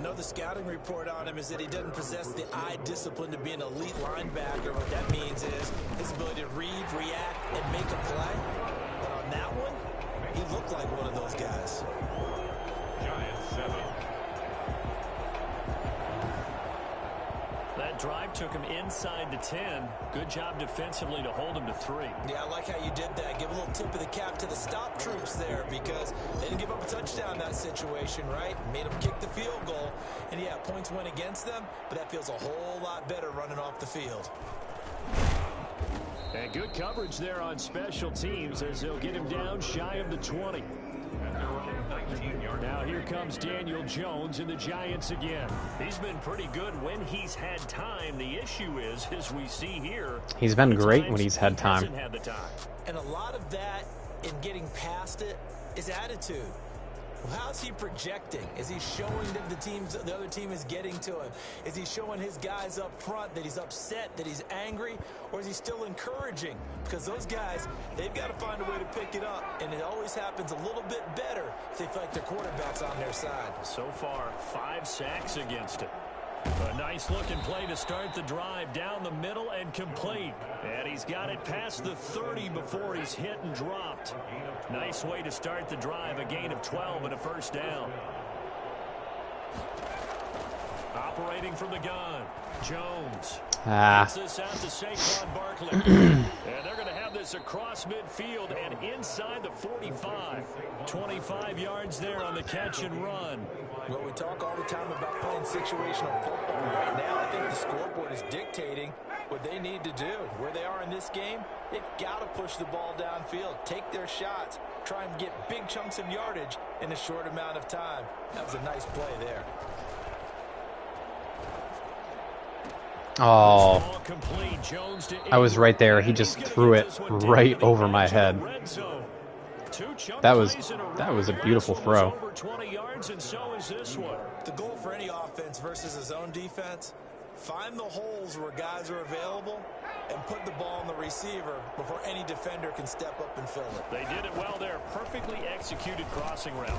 know the scouting report on him is that he doesn't possess the eye discipline to be an elite linebacker. What that means is his ability to read, react, and make a play. But on that one, he looked like one of those guys. Giants 7. That drive took him inside the 10. Good job defensively to hold him to 3. Yeah, I like how you did that. Give a little tip of the cap to the stop troops there because they didn't give up a touchdown in that situation, right? Made them kick the field goal. And, yeah, points went against them, but that feels a whole lot better running off the field. And good coverage there on special teams as they'll get him down shy of the 20. Now here comes Daniel Jones and the Giants again. He's been pretty good when he's had time. The issue is, as we see here, he's been great when he's had time. And a lot of that in getting past it is attitude. Well, how's he projecting? Is he showing that the other team is getting to him? Is he showing his guys up front that he's upset, that he's angry, or is he still encouraging? Because those guys, they've got to find a way to pick it up, and it always happens a little bit better if they feel like their quarterback's on their side. So far, 5 sacks against it. A nice-looking play to start the drive down the middle and complete. And he's got it past the 30 before he's hit and dropped. Nice way to start the drive, a gain of 12 and a first down. Operating from the gun, Jones. Gets this out to Saquon Barkley. And they're going to have this across midfield and inside the 45. 25 yards there on the catch and run. Well, we talk all the time about playing situational football. Right now, I think the scoreboard is dictating what they need to do. Where they are in this game, they've got to push the ball downfield, take their shots, try and get big chunks of yardage in a short amount of time. That was a nice play there. Oh, I was right there. He just threw it right over my head. That was a beautiful throw. The goal for any offense versus his own defense, find the holes where guys are available and put the ball on the receiver before any defender can step up and fill it. They did it well there. Perfectly executed crossing route.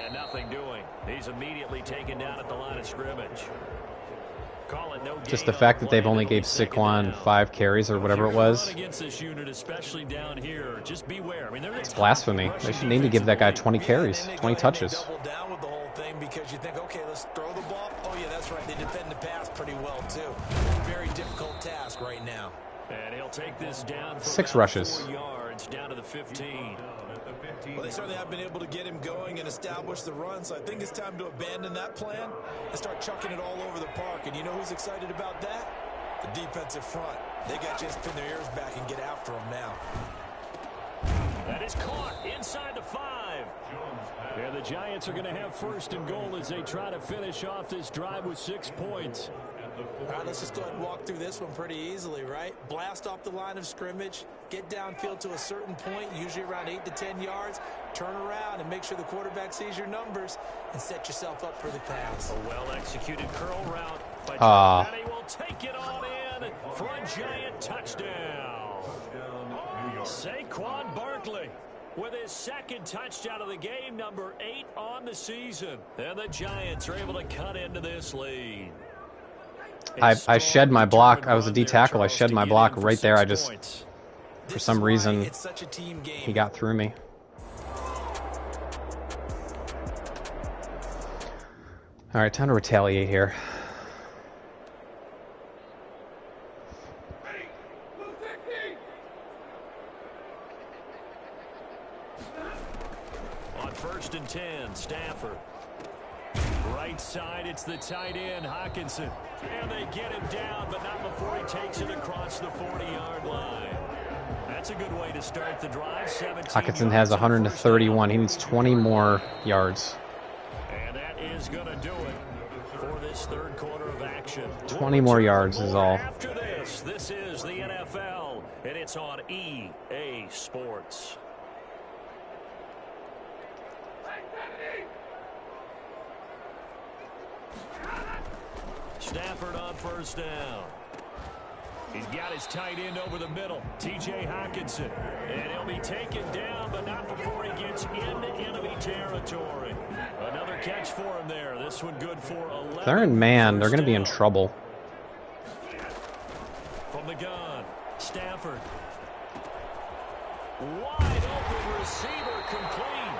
And nothing doing. He's immediately taken down at the line of scrimmage. Just the fact that they've only gave Saquon 5 carries or whatever it was. It's blasphemy. They should need to give that guy 20 carries, 20 touches. Because you think, okay, let's throw the ball. Oh, yeah, that's right. They defend the pass pretty well, too. Very difficult task right now. And he'll take this down for 6 rushes. 4 yards down to the 15. Well, they certainly have been able to get him going and establish the run, so I think it's time to abandon that plan and start chucking it all over the park. And you know who's excited about that? The defensive front. They got to just pin their ears back and get after him now. That is caught inside the 5. And the Giants are going to have first and goal as they try to finish off this drive with 6 points. All right, let's just go ahead and walk through this one pretty easily, right? Blast off the line of scrimmage, get downfield to a certain point, usually around 8 to 10 yards, turn around and make sure the quarterback sees your numbers and set yourself up for the pass. A well-executed curl route by and he will take it all in for a Giant touchdown. Saquon Barkley with his 2nd touchdown of the game, number 8 on the season. And the Giants are able to cut into this lead. I shed my block. I was a D tackle. I shed my block right there. I just, for some reason, he got through me. All right, time to retaliate here. On 1st and 10, Stafford. Right side, it's the tight end, Hockenson. And they get him down, but not before he takes it across the 40-yard line. That's a good way to start the drive. Hockenson has 131. He needs 20 more yards. And that is going to do it for this 3rd quarter of action. 20 more yards is all. After this is the NFL, and it's on EA Sports. Stafford on 1st down. He's got his tight end over the middle, T.J. Hockenson. And he'll be taken down, but not before he gets into enemy territory. Another catch for him there. This one good for 11. If they're in man, they're going to be in trouble. From the gun, Stafford. Wide open receiver, complete.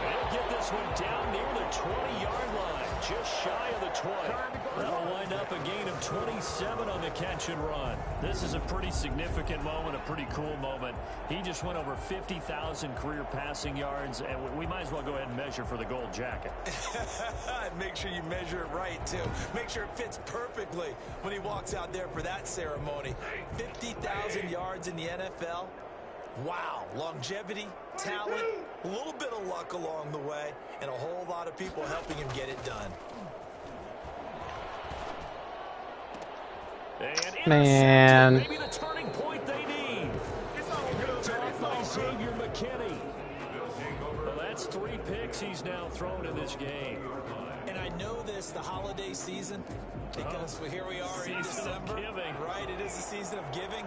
They'll get this one down near the 20-yard line, just shy of the 20. That'll wind up a gain of 27 on the catch and run. This is a pretty significant moment, a pretty cool moment. He just went over 50,000 career passing yards, and we might as well go ahead and measure for the gold jacket. Make sure you measure it right, too. Make sure it fits perfectly when he walks out there for that ceremony. 50,000 yards in the NFL. Wow, longevity, talent, a little bit of luck along the way, and a whole lot of people helping him get it done. Man. Maybe the turning point they need. Taught by Xavier McKinney. Well, that's 3 picks he's now thrown in this game. And I know this, the holiday season, because here we are in December. Right, it is the season of giving.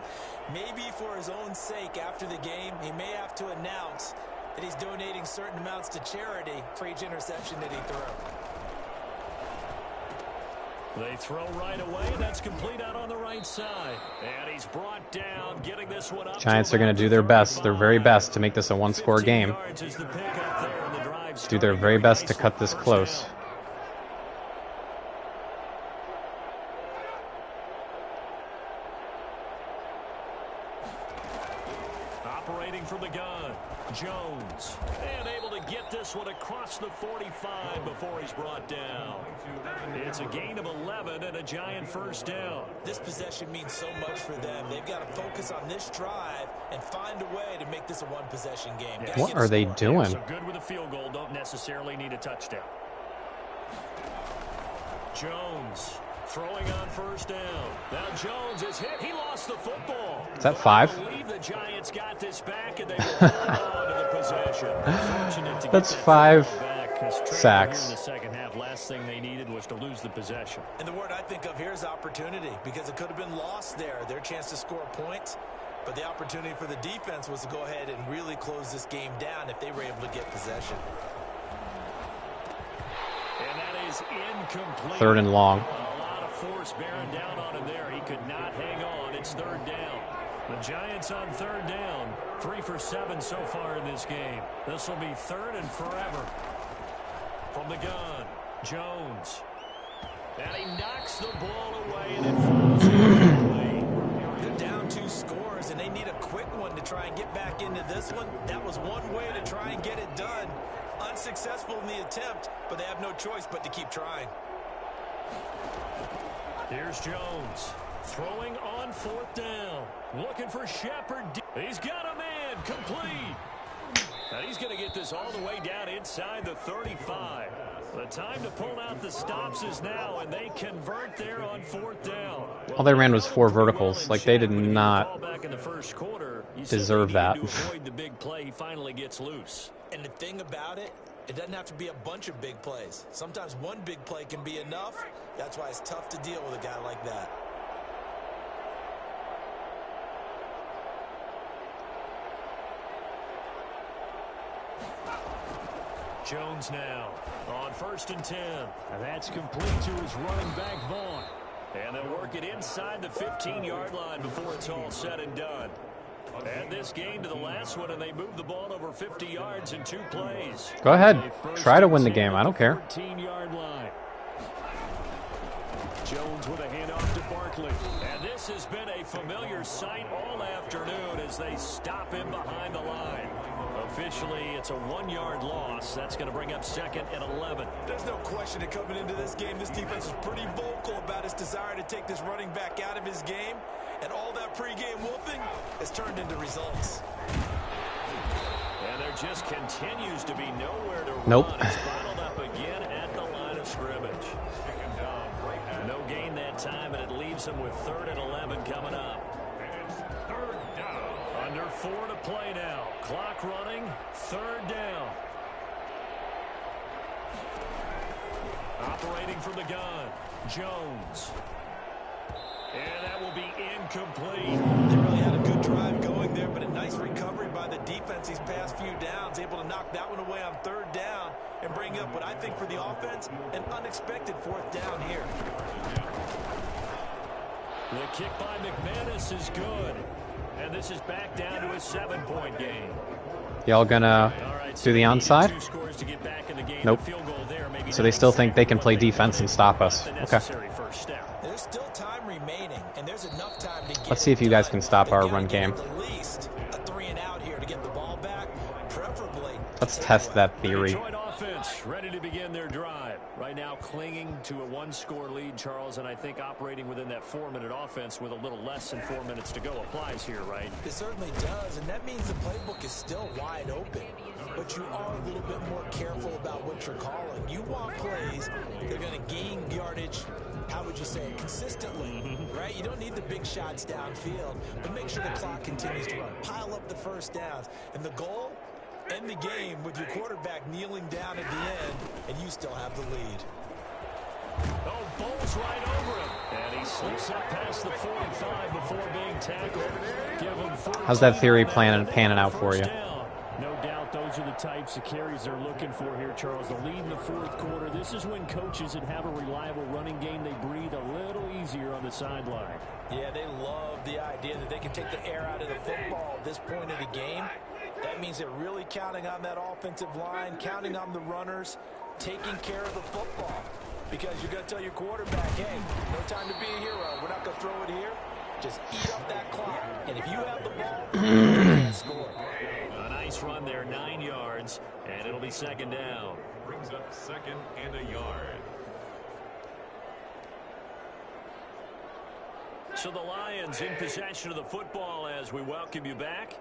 Maybe for his own sake after the game, he may have to announce that he's donating certain amounts to charity for each interception that he threw. They throw right away. That's complete out on the right side. And he's brought down, getting this one up. Giants are going to do their best, their very best, to make this a one-score game. Do their very best to cut this close. Operating from the gun, Jones. And able to get this one across the 45 before he's brought down. It's a gain of 11 and a Giant first down. This possession means so much for them. They've got to focus on this drive and find a way to make this a one-possession game. Yeah. What are they doing? So good with a field goal, don't necessarily need a touchdown. Jones throwing on first down. Now Jones is hit. He lost the football. Is that 5? I believe the Giants got this back and they will hold on to the possession. That's 5 sacks. In the second half, last thing they needed was to lose the possession. And the word I think of here is opportunity, because it could have been lost there. Their chance to score points, but the opportunity for the defense was to go ahead and really close this game down if they were able to get possession. And that is incomplete. 3rd and long. A lot of force bearing down on him there. He could not hang on. It's 3rd down. The Giants on 3rd down. 3 for 7 so far in this game. This will be 3rd and forever. From the gun, Jones. And he knocks the ball away, and it falls incomplete. They're down 2 scores, and they need a quick one to try and get back into this one. That was one way to try and get it done. Unsuccessful in the attempt, but they have no choice but to keep trying. Here's Jones. Throwing on 4th down. Looking for Shepard. He's got a man. Complete. And he's going to get this all the way down inside the 35. The time to pull out the stops is now, and they convert there on 4th down. All they ran was 4 verticals. Like, they did not deserve that. Avoid the big play. He finally gets loose. And the thing about it, it doesn't have to be a bunch of big plays. Sometimes one big play can be enough. That's why it's tough to deal with a guy like that. Jones now on 1st and 10. And that's complete to his running back, Vaughn. And they'll work it inside the 15-yard line before it's all said and done. Add this game to the last one, and they move the ball over 50 yards in 2 plays. Go ahead. Try to win the game. I don't care. 14-yard line. Jones with a handoff to Barkley. And this has been a familiar sight all afternoon as they stop him behind the line. Officially, it's a 1-yard loss. That's going to bring up 2nd and 11. There's no question that coming into this game, this defense is pretty vocal about its desire to take this running back out of his game. And all that pregame wolfing has turned into results. And there just continues to be nowhere to run. Nope. It's bottled up again at the line of scrimmage. No gain that time, and it leaves them with 3rd and 11 coming up. Under 4 to play now. Clock running. 3rd down. Operating from the gun, Jones. And that will be incomplete. They really had a good drive going there, but a nice recovery by the defense these past few downs, able to knock that one away on 3rd down and bring up what I think for the offense, an unexpected 4th down here. The kick by McManus is good. And this is back down to a 7-point game. Y'all gonna do the onside? Nope. So they still think they can play defense and stop us. Okay. There's still time remaining, and there's enough time to get. Let's see if you guys can stop our run game. At least a 3-and-out here to get the ball back, preferably. Let's test that theory. Detroit offense ready to begin their drive. Right now clinging to a 1-score lead, Charles, and I think operating within that 4-minute offense with a little less than 4 minutes to go applies here, right? It certainly does, and that means the playbook is still wide open. But you are a little bit more careful about what you're calling. You want plays that are going to gain yardage, how would you say it, consistently, right? You don't need the big shots downfield, but make sure the clock continues to run. Pile up the first downs. And the goal, end the game with your quarterback kneeling down at the end, and you still have the lead. Oh, bowls right over him. And he slips up past the 45 before being tackled. Give him 14. How's that theory panning out for you? No doubt those are the types of carries they're looking for here, Charles. The lead in the 4th quarter. This is when coaches that have a reliable running game, they breathe a little easier on the sideline. Yeah, they love the idea that they can take the air out of the football at this point of the game. That means they're really counting on that offensive line, counting on the runners, taking care of the football. Because you're going to tell your quarterback, hey, no time to be a hero. We're not going to throw it here. Just eat up that clock. And if you have the ball, you can't score. A nice run there, 9 yards, and it'll be 2nd down. Brings up 2nd and a yard. So the Lions in possession of the football as we welcome you back.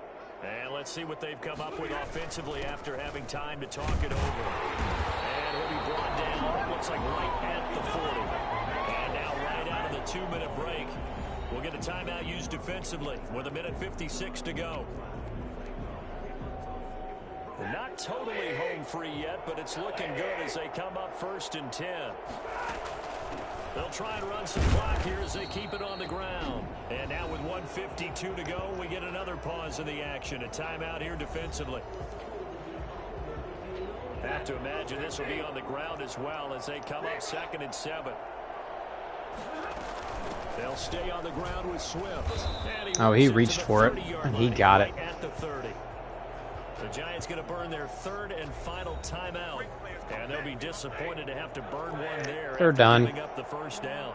And let's see what they've come up with offensively after having time to talk it over. And he'll be brought down, looks like right at the 40. And now right out of the 2-minute break, we'll get a timeout used defensively with 1:56 to go. They're not totally home free yet, but it's looking good as they come up 1st and 10. They'll try and run some clock here as they keep it on the ground. And now with 1:52 to go, we get another pause in the action. A timeout here defensively. Have to imagine this will be on the ground as well as they come up 2nd and 7. They'll stay on the ground with Swift. Oh, he reached for it, and he got it. At the 30. The Giants going to burn their 3rd and final timeout. And they'll be disappointed to have to burn one there. They're done. Giving up the 1st down.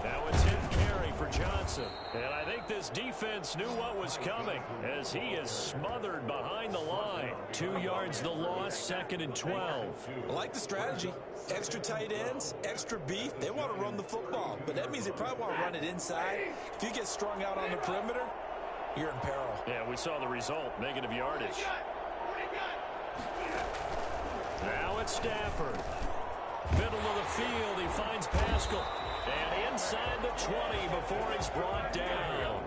Now it's hit carry for Johnson. And I think this defense knew what was coming as he is smothered behind the line. 2 yards the loss, 2nd and 12. I like the strategy. Extra tight ends, extra beef. They want to run the football, but that means they probably want to run it inside. If you get strung out on the perimeter, you're in peril. Yeah, we saw the result, negative yardage. Now it's Stafford. Middle of the field, he finds Pascal. And inside the 20 before he's brought down.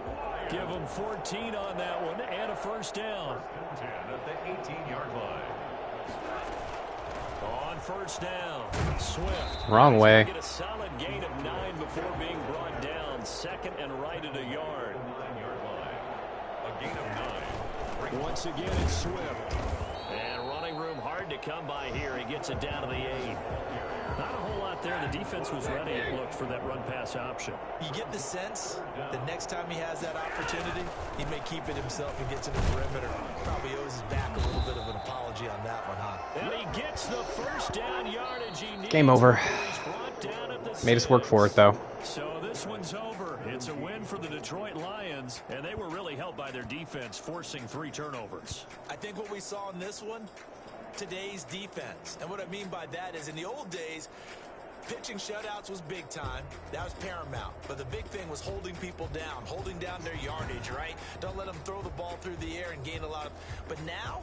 Give him 14 on that one and a 1st down. 10 at the 18-yard line. On 1st down, Swift. Wrong way. Get a solid gain of 9 before being brought down. 2nd and right at a yard. 9-yard line. A gain of 9. Once again, it's Swift. And running room hard to come by here. He gets it down to the 8. Not a whole lot there. The defense was ready, it looked, for that run-pass option. You get the sense the next time he has that opportunity, he may keep it himself and get to the perimeter. Probably owes his back a little bit of an apology on that one, huh? And he gets the 1st down yardage he needs. Game over. Made us work for it, though. So this one's over. It's a win for the Detroit Lions, and they were really helped by their defense, forcing 3 turnovers. I think what we saw in this one, today's defense. And what I mean by that is in the old days, pitching shutouts was big time. That was paramount. But the big thing was holding people down, holding down their yardage, right? Don't let them throw the ball through the air and gain a lot of... But now,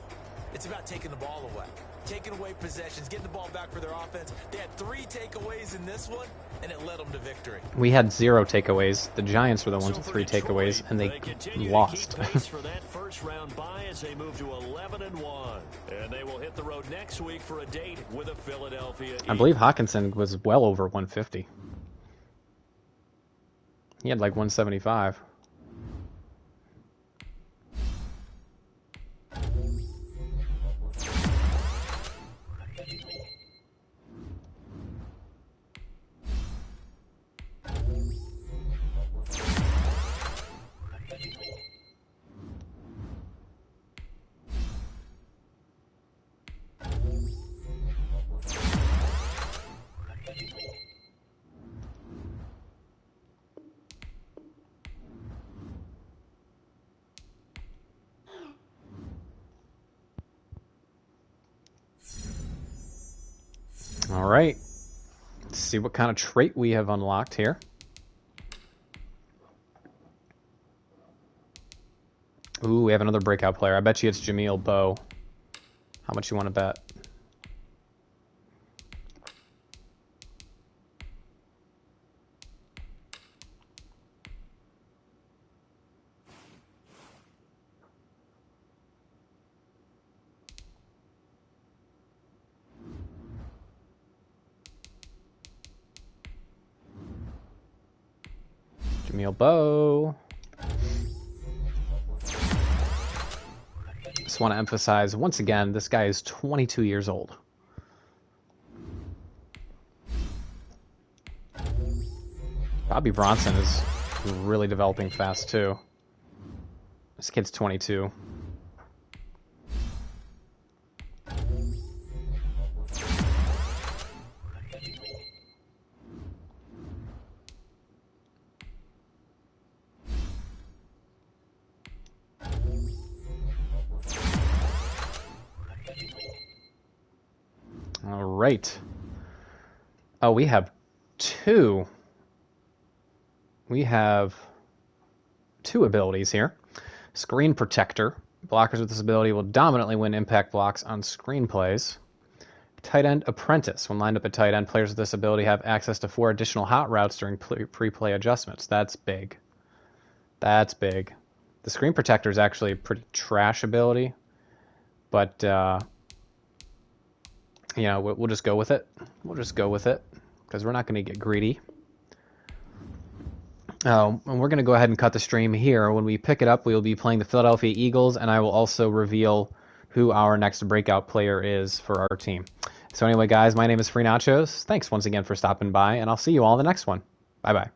It's about taking the ball away, taking away possessions, getting the ball back for their offense. They had 3 takeaways in this one, and it led them to victory. We had 0 takeaways. The Giants were the ones with 3 takeaways, and they lost. For that first round bye as they move to 11-1, and they will hit the road next week for a date with a Philadelphia Eagles. I believe Hawkinson was well over 150. He had like 175. All right. Let's see what kind of trait we have unlocked here. Ooh, we have another breakout player. I bet you it's Jameel Bow. How much you want to bet? Jameel Bow. Just want to emphasize once again, this guy is 22 years old. Bobby Bronson is really developing fast too. This kid's 22. All right. Oh, we have two. We have 2 abilities here. Screen Protector. Blockers with this ability will dominantly win impact blocks on screen plays. Tight End Apprentice. When lined up at tight end, players with this ability have access to 4 additional hot routes during pre-play adjustments. That's big. That's big. The Screen Protector is actually a pretty trash ability, but you know, we'll just go with it. We'll just go with it because we're not going to get greedy. And we're going to go ahead and cut the stream here. When we pick it up, we will be playing the Philadelphia Eagles, and I will also reveal who our next breakout player is for our team. So anyway, guys, my name is Free Nachos. Thanks once again for stopping by, and I'll see you all in the next one. Bye-bye.